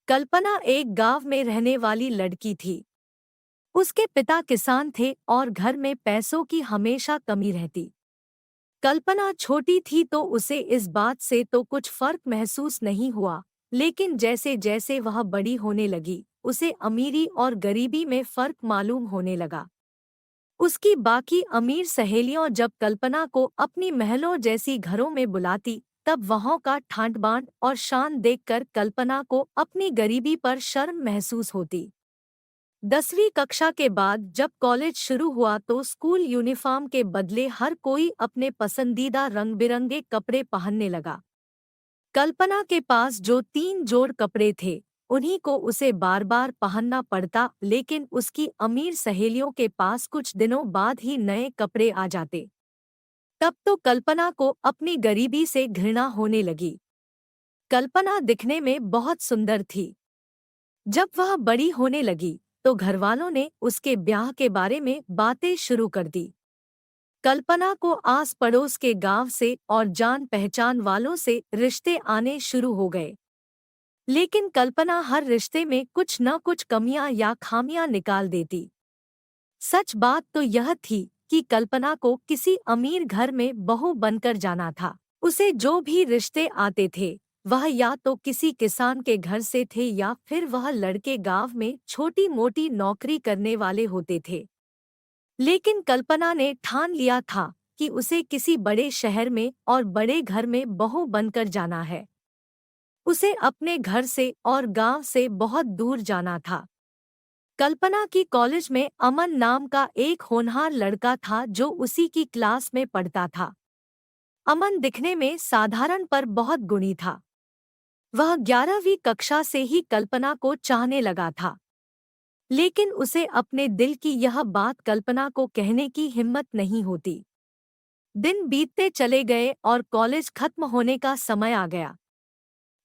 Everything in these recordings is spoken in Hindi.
कल्पना एक गांव में रहने वाली लड़की थी। उसके पिता किसान थे और घर में पैसों की हमेशा कमी रहती। कल्पना छोटी थी तो उसे इस बात से तो कुछ फर्क महसूस नहीं हुआ, लेकिन जैसे जैसे वह बड़ी होने लगी, उसे अमीरी और गरीबी में फर्क मालूम होने लगा। उसकी बाकी अमीर सहेलियों जब कल्पना को अपनी महलों जैसी घरों में बुलाती, तब वहाँ का ठाट बाट और शान देखकर कल्पना को अपनी गरीबी पर शर्म महसूस होती। 10वीं कक्षा के बाद जब कॉलेज शुरू हुआ तो स्कूल यूनिफॉर्म के बदले हर कोई अपने पसंदीदा रंग बिरंगे कपड़े पहनने लगा। कल्पना के पास जो 3 जोड़ कपड़े थे, उन्हीं को उसे बार बार पहनना पड़ता, लेकिन उसकी अमीर सहेलियों के पास कुछ दिनों बाद ही नए कपड़े आ जाते। तब तो कल्पना को अपनी गरीबी से घृणा होने लगी। कल्पना दिखने में बहुत सुंदर थी। जब वह बड़ी होने लगी तो घरवालों ने उसके ब्याह के बारे में बातें शुरू कर दी। कल्पना को आस पड़ोस के गांव से और जान पहचान वालों से रिश्ते आने शुरू हो गए। लेकिन कल्पना हर रिश्ते में कुछ न कुछ कमियां या खामियां निकाल देती। सच बात तो यह थी कि कल्पना को किसी अमीर घर में बहू बनकर जाना था। उसे जो भी रिश्ते आते थे, वह या तो किसी किसान के घर से थे या फिर वह लड़के गांव में छोटी मोटी नौकरी करने वाले होते थे। लेकिन कल्पना ने ठान लिया था कि उसे किसी बड़े शहर में और बड़े घर में बहू बनकर जाना है। उसे अपने घर से और गांव से बहुत दूर जाना था। कल्पना की कॉलेज में अमन नाम का एक होनहार लड़का था जो उसी की क्लास में पढ़ता था। अमन दिखने में साधारण पर बहुत गुणी था। वह 11वीं कक्षा से ही कल्पना को चाहने लगा था, लेकिन उसे अपने दिल की यह बात कल्पना को कहने की हिम्मत नहीं होती। दिन बीतते चले गए और कॉलेज खत्म होने का समय आ गया।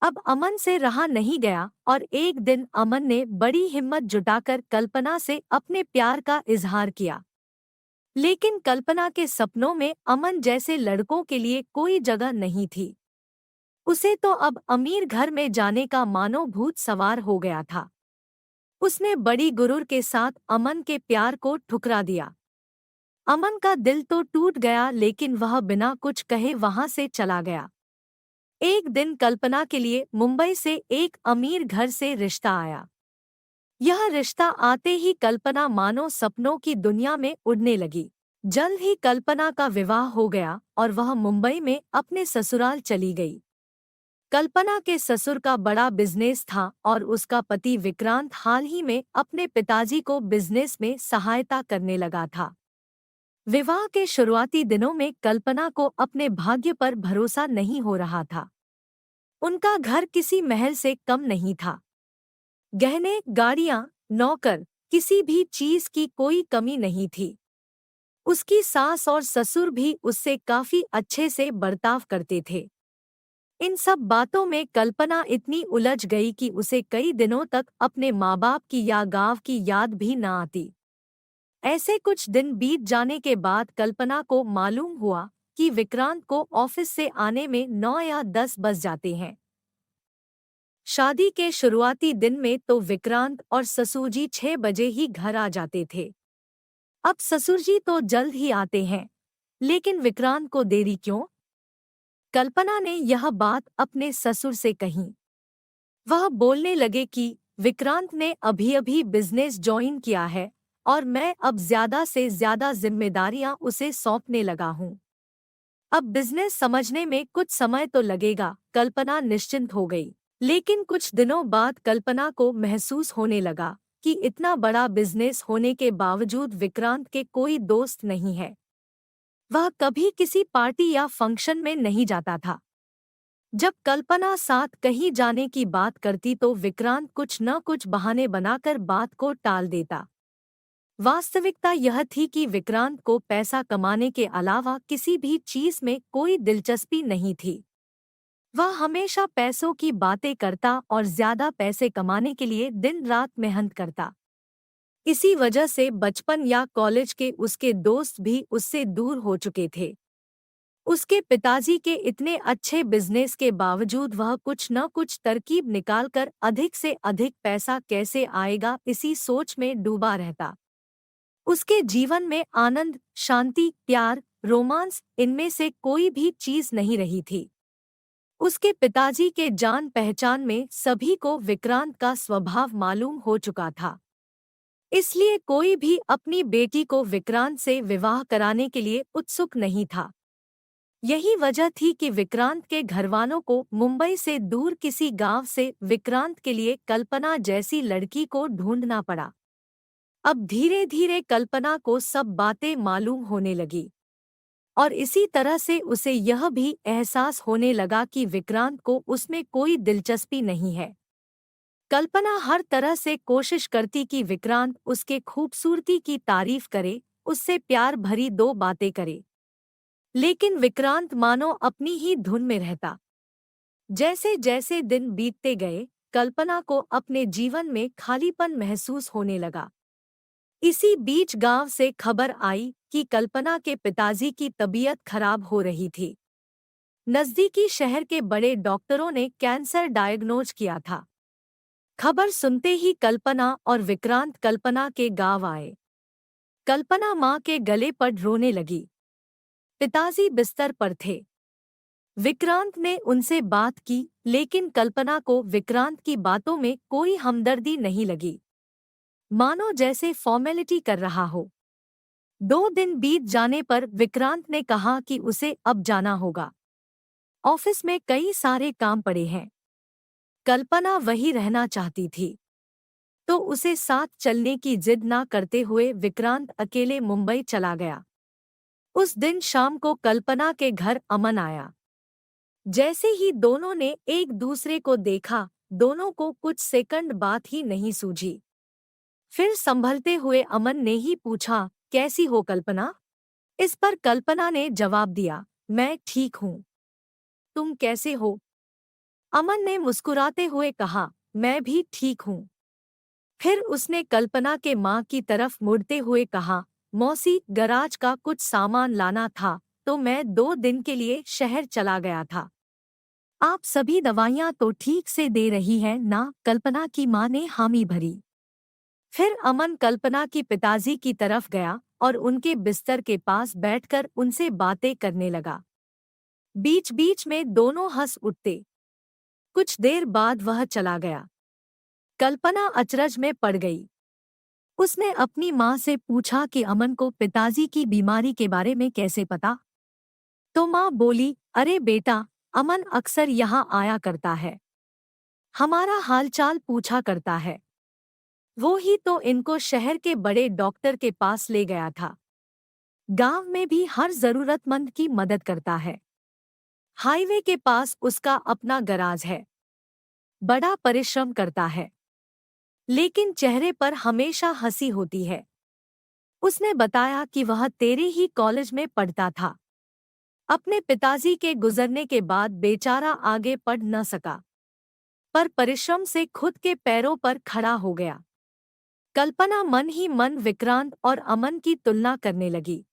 अब अमन से रहा नहीं गया और एक दिन अमन ने बड़ी हिम्मत जुटाकर कल्पना से अपने प्यार का इजहार किया। लेकिन कल्पना के सपनों में अमन जैसे लड़कों के लिए कोई जगह नहीं थी। उसे तो अब अमीर घर में जाने का मानो भूत सवार हो गया था। उसने बड़ी गुरूर के साथ अमन के प्यार को ठुकरा दिया। अमन का दिल तो टूट गया, लेकिन वह बिना कुछ कहे वहां से चला गया। एक दिन कल्पना के लिए मुंबई से एक अमीर घर से रिश्ता आया। यह रिश्ता आते ही कल्पना मानो सपनों की दुनिया में उड़ने लगी। जल्द ही कल्पना का विवाह हो गया और वह मुंबई में अपने ससुराल चली गई। कल्पना के ससुर का बड़ा बिजनेस था और उसका पति विक्रांत हाल ही में अपने पिताजी को बिजनेस में सहायता करने लगा था। विवाह के शुरुआती दिनों में कल्पना को अपने भाग्य पर भरोसा नहीं हो रहा था। उनका घर किसी महल से कम नहीं था। गहने, गाड़ियां, नौकर, किसी भी चीज की कोई कमी नहीं थी। उसकी सास और ससुर भी उससे काफी अच्छे से बर्ताव करते थे। इन सब बातों में कल्पना इतनी उलझ गई कि उसे कई दिनों तक अपने माँ बाप की या गांव की याद भी न आती। ऐसे कुछ दिन बीत जाने के बाद कल्पना को मालूम हुआ कि विक्रांत को ऑफिस से आने में 9 या 10 बज जाते हैं। शादी के शुरुआती दिन में तो विक्रांत और ससुरजी 6 बजे ही घर आ जाते थे। अब ससुरजी तो जल्द ही आते हैं, लेकिन विक्रांत को देरी क्यों? कल्पना ने यह बात अपने ससुर से कही। वह बोलने लगे कि विक्रांत ने अभी अभी बिजनेस ज्वाइन किया है और मैं अब ज्यादा से ज्यादा जिम्मेदारियां उसे सौंपने लगा हूं। अब बिजनेस समझने में कुछ समय तो लगेगा। कल्पना निश्चिंत हो गई। लेकिन कुछ दिनों बाद कल्पना को महसूस होने लगा कि इतना बड़ा बिजनेस होने के बावजूद विक्रांत के कोई दोस्त नहीं है। वह कभी किसी पार्टी या फंक्शन में नहीं जाता था। जब कल्पना साथ कहीं जाने की बात करती तो विक्रांत कुछ न कुछ बहाने बनाकर बात को टाल देता। वास्तविकता यह थी कि विक्रांत को पैसा कमाने के अलावा किसी भी चीज में कोई दिलचस्पी नहीं थी। वह हमेशा पैसों की बातें करता और ज्यादा पैसे कमाने के लिए दिन रात मेहनत करता। इसी वजह से बचपन या कॉलेज के उसके दोस्त भी उससे दूर हो चुके थे। उसके पिताजी के इतने अच्छे बिजनेस के बावजूद वह कुछ न कुछ तरकीब निकालकर अधिक से अधिक पैसा कैसे आएगा इसी सोच में डूबा रहता। उसके जीवन में आनंद, शांति, प्यार, रोमांस इनमें से कोई भी चीज नहीं रही थी। उसके पिताजी के जान पहचान में सभी को विक्रांत का स्वभाव मालूम हो चुका था। इसलिए कोई भी अपनी बेटी को विक्रांत से विवाह कराने के लिए उत्सुक नहीं था। यही वजह थी कि विक्रांत के घरवालों को मुंबई से दूर किसी गांव से विक्रांत के लिए कल्पना जैसी लड़की को ढूंढना पड़ा। अब धीरे धीरे कल्पना को सब बातें मालूम होने लगी और इसी तरह से उसे यह भी एहसास होने लगा कि विक्रांत को उसमें कोई दिलचस्पी नहीं है। कल्पना हर तरह से कोशिश करती कि विक्रांत उसके खूबसूरती की तारीफ करे, उससे प्यार भरी दो बातें करे, लेकिन विक्रांत मानो अपनी ही धुन में रहता। जैसे जैसे दिन बीतते गए, कल्पना को अपने जीवन में खालीपन महसूस होने लगा। इसी बीच गांव से खबर आई कि कल्पना के पिताजी की तबीयत खराब हो रही थी। नजदीकी शहर के बड़े डॉक्टरों ने कैंसर डायग्नोज किया था। खबर सुनते ही कल्पना और विक्रांत कल्पना के गांव आए। कल्पना मां के गले पड़ रोने लगी। पिताजी बिस्तर पर थे। विक्रांत ने उनसे बात की, लेकिन कल्पना को विक्रांत की बातों में कोई हमदर्दी नहीं लगी, मानो जैसे फॉर्मेलिटी कर रहा हो। 2 दिन बीत जाने पर विक्रांत ने कहा कि उसे अब जाना होगा। ऑफिस में कई सारे काम पड़े हैं। कल्पना वहीं रहना चाहती थी, तो उसे साथ चलने की जिद ना करते हुए विक्रांत अकेले मुंबई चला गया। उस दिन शाम को कल्पना के घर अमन आया। जैसे ही दोनों ने एक दूसरे को देखा, दोनों को कुछ सेकंड बात ही नहीं सूझी। फिर संभलते हुए अमन ने ही पूछा, कैसी हो कल्पना? इस पर कल्पना ने जवाब दिया, मैं ठीक हूँ। तुम कैसे हो? अमन ने मुस्कुराते हुए कहा, मैं भी ठीक हूँ। फिर उसने कल्पना के माँ की तरफ मुड़ते हुए कहा, मौसी, गराज का कुछ सामान लाना था, तो मैं 2 दिन के लिए शहर चला गया था। आप सभी दवाइयाँ तो ठीक से दे रही हैं ना? कल्पना की माँ ने हामी भरी। फिर अमन कल्पना की पिताजी की तरफ गया और उनके बिस्तर के पास बैठकर उनसे बातें करने लगा। बीच बीच में दोनों हंस उठते। कुछ देर बाद वह चला गया। कल्पना अचरज में पड़ गई। उसने अपनी माँ से पूछा कि अमन को पिताजी की बीमारी के बारे में कैसे पता? तो माँ बोली, अरे बेटा, अमन अक्सर यहाँ आया करता है, हमारा हालचाल पूछा करता है। वो ही तो इनको शहर के बड़े डॉक्टर के पास ले गया था। गांव में भी हर जरूरतमंद की मदद करता है। हाईवे के पास उसका अपना गराज है। बड़ा परिश्रम करता है, लेकिन चेहरे पर हमेशा हंसी होती है। उसने बताया कि वह तेरे ही कॉलेज में पढ़ता था। अपने पिताजी के गुजरने के बाद बेचारा आगे पढ़ न सका, पर परिश्रम से खुद के पैरों पर खड़ा हो गया। कल्पना मन ही मन विक्रांत और अमन की तुलना करने लगी।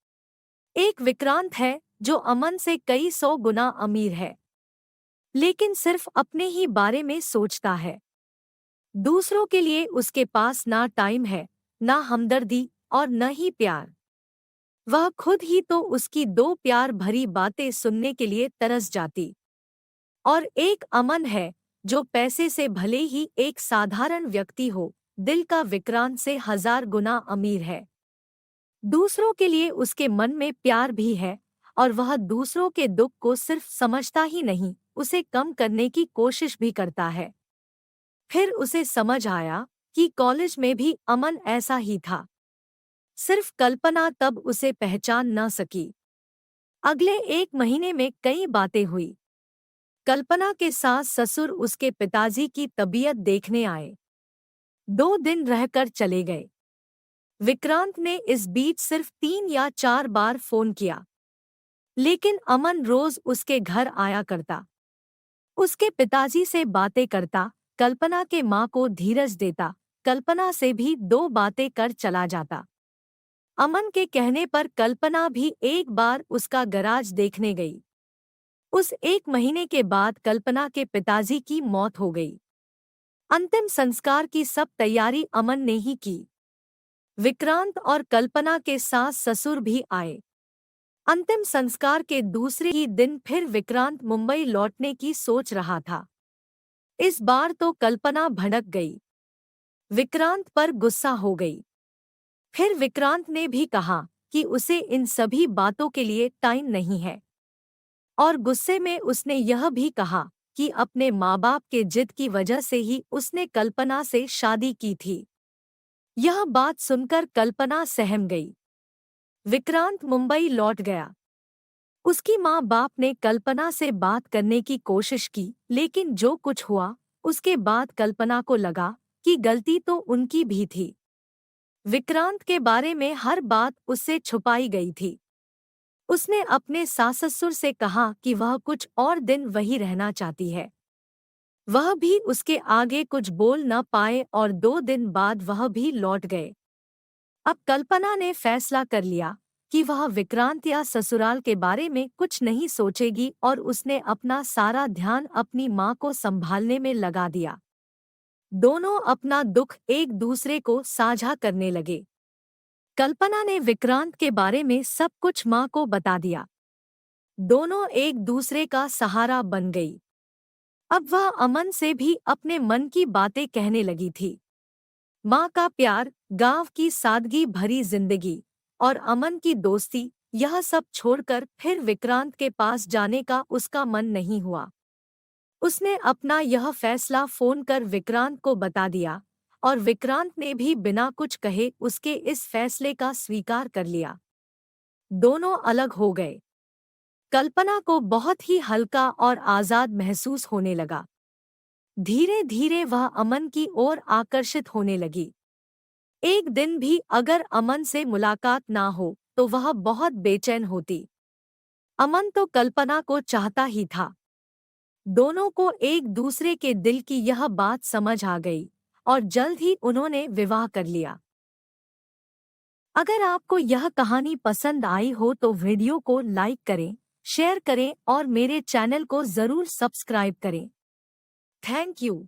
एक विक्रांत है जो अमन से कई 100 गुना अमीर है, लेकिन सिर्फ अपने ही बारे में सोचता है। दूसरों के लिए उसके पास ना टाइम है, ना हमदर्दी और न ही प्यार। वह खुद ही तो उसकी 2 प्यार भरी बातें सुनने के लिए तरस जाती। और एक अमन है जो पैसे से भले ही एक साधारण व्यक्ति हो, दिल का विक्रांत से 1000 गुना अमीर है। दूसरों के लिए उसके मन में प्यार भी है, और वह दूसरों के दुख को सिर्फ समझता ही नहीं, उसे कम करने की कोशिश भी करता है। फिर उसे समझ आया कि कॉलेज में भी अमन ऐसा ही था। सिर्फ कल्पना तब उसे पहचान न सकी। अगले 1 महीने में कई बातें हुई। कल्पना के सास ससुर उसके पिताजी की तबीयत देखने आए। 2 दिन रहकर चले गए। विक्रांत ने इस बीच सिर्फ 3 या 4 बार फोन किया, लेकिन अमन रोज उसके घर आया करता। उसके पिताजी से बातें करता, कल्पना के माँ को धीरज देता, कल्पना से भी 2 बातें कर चला जाता। अमन के कहने पर कल्पना भी एक बार उसका गराज देखने गई। उस 1 महीने के बाद कल्पना के पिताजी की मौत हो गई। अंतिम संस्कार की सब तैयारी अमन ने ही की। विक्रांत और कल्पना के सास ससुर भी आए। अंतिम संस्कार के दूसरे ही दिन फिर विक्रांत मुंबई लौटने की सोच रहा था। इस बार तो कल्पना भड़क गई। विक्रांत पर गुस्सा हो गई। फिर विक्रांत ने भी कहा कि उसे इन सभी बातों के लिए टाइम नहीं है। और गुस्से में उसने यह भी कहा कि अपने माँ बाप के जिद की वजह से ही उसने कल्पना से शादी की थी। यह बात सुनकर कल्पना सहम गई। विक्रांत मुंबई लौट गया। उसकी माँ बाप ने कल्पना से बात करने की कोशिश की, लेकिन जो कुछ हुआ उसके बाद कल्पना को लगा कि गलती तो उनकी भी थी। विक्रांत के बारे में हर बात उससे छुपाई गई थी। उसने अपने सास-ससुर से कहा कि वह कुछ और दिन वहीं रहना चाहती है। वह भी उसके आगे कुछ बोल न पाए और 2 दिन बाद वह भी लौट गए। अब कल्पना ने फैसला कर लिया कि वह विक्रांत या ससुराल के बारे में कुछ नहीं सोचेगी और उसने अपना सारा ध्यान अपनी माँ को संभालने में लगा दिया। दोनों अपना दुख एक दूसरे को साझा करने लगे। कल्पना ने विक्रांत के बारे में सब कुछ माँ को बता दिया। दोनों एक दूसरे का सहारा बन गई। अब वह अमन से भी अपने मन की बातें कहने लगी थी। माँ का प्यार, गांव की सादगी भरी जिंदगी और अमन की दोस्ती, यह सब छोड़कर फिर विक्रांत के पास जाने का उसका मन नहीं हुआ। उसने अपना यह फैसला फोन कर विक्रांत को बता दिया और विक्रांत ने भी बिना कुछ कहे उसके इस फैसले का स्वीकार कर लिया। दोनों अलग हो गए। कल्पना को बहुत ही हल्का और आजाद महसूस होने लगा। धीरे धीरे वह अमन की ओर आकर्षित होने लगी। एक दिन भी अगर अमन से मुलाकात ना हो तो वह बहुत बेचैन होती। अमन तो कल्पना को चाहता ही था। दोनों को एक दूसरे के दिल की यह बात समझ आ गई और जल्द ही उन्होंने विवाह कर लिया। अगर आपको यह कहानी पसंद आई हो तो वीडियो को लाइक करें, शेयर करें और मेरे चैनल को जरूर सब्सक्राइब करें। Thank you.